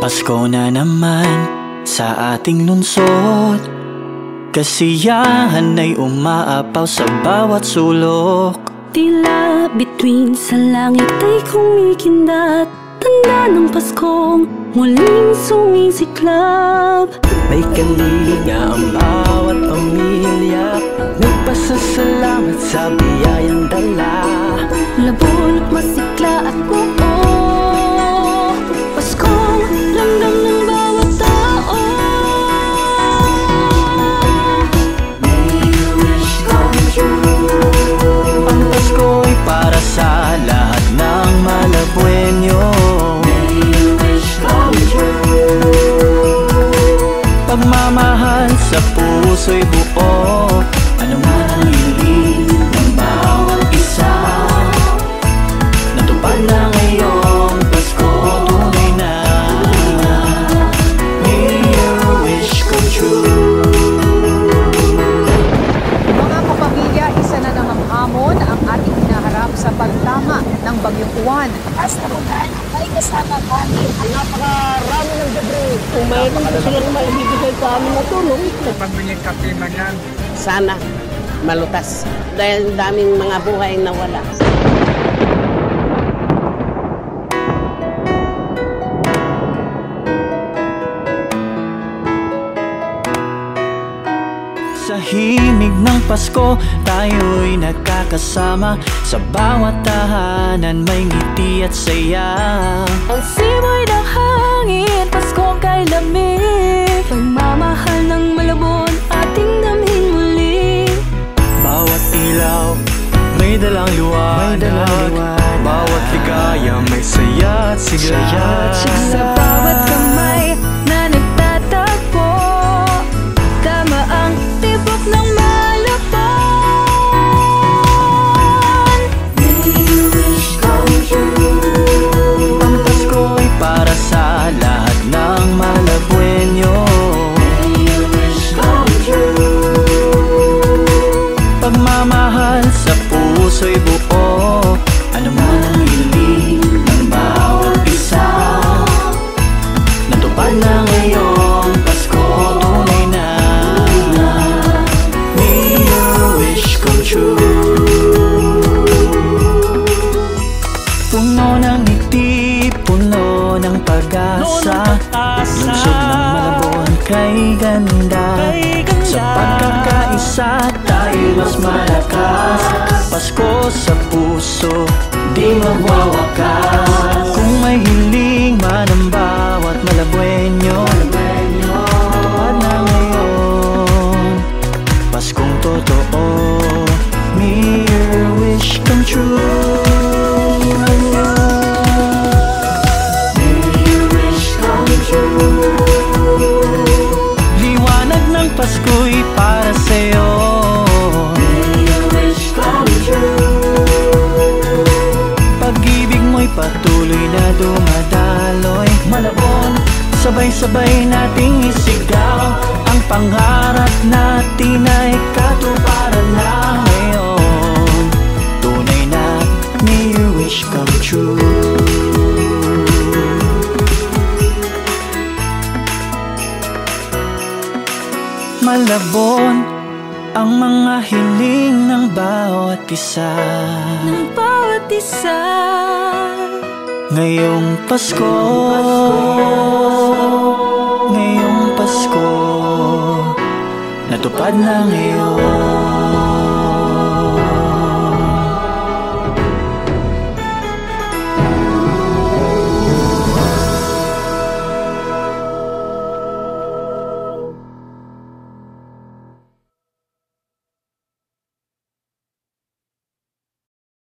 Pasko na naman sa ating lungsod. Kasiyahan ay umaapaw sa bawat sulok. Tila bituin sa langit ay kumikindat, tanda ng Paskong muling sumisiklab. May kalinga ang bawat pamilya, nagpasasalamat sa biyayang dala. Labon, masikla at buo, Paskong ramdam ng bawat tao. May your wish come true. Ang Pasko ay para sa lahat ng Malabueño. May your wish come true. Pagmamahal sa puso'y buo, ano man ang hiling ng bawat isa. Natupad na ngayong Pasko, tunay na. May your wish come true. Mga kapamilya, isa na namang hamon ang ating hinaharap sa pagtama ng Bagyong Juan. Basta bukan, may kasama kami. Napakarami ng debris. Kung mayroon silang maibibigay sa amin na tulong, Pagbigay kape man yan. sana malutas. Dahil daming mga buhay na wala. Sa himig ng Pasko, tayo'y nagkakasama. Sa bawat tahanan may ngiti at saya. Ang simoy ng hangin, Paskong kay lamig. Pagmamahal ng Malabon, ating damhin muli. Bawat ilaw may dalang liwanag, bawat ligaya may saya at sigla. Sa bawat kamay na nagtatagpo, tama ang tibok ng Malabon. May your wish come true. Ang Pasko ay para sa lahat ng Malabueño. May your wish come true. Pagmamahal sa puso'y buo, ano man ang hiling ng bawat isa. Natupad na ngayong Pasko, tunay na. May your wish come true. Puno ng ngiti, puno ng pag-asa, lungsod ng Malabon kay ganda. Sa pagkakaisa tayo mas malakas. Pasko sa puso, di magwawakas. Kung may hiling man ang bawat Malabueño, natupad na ngayon Paskong totoo. May your wish come true. May your wish come true. Liwanag ng Pasko'y para sa'yo. May your wish come true. Pag-ibig mo'y patuloy na dumadaloy. Malabon, sabay-sabay nating isigaw. Ang pangarap natin ay katuparan na ngayon. Tunay na, may your wish come true. Malabon ang mga hiling ng bawat isa. Ng bawat isa. Ngayong Pasko, ngayong Pasko, natupad na ngayon.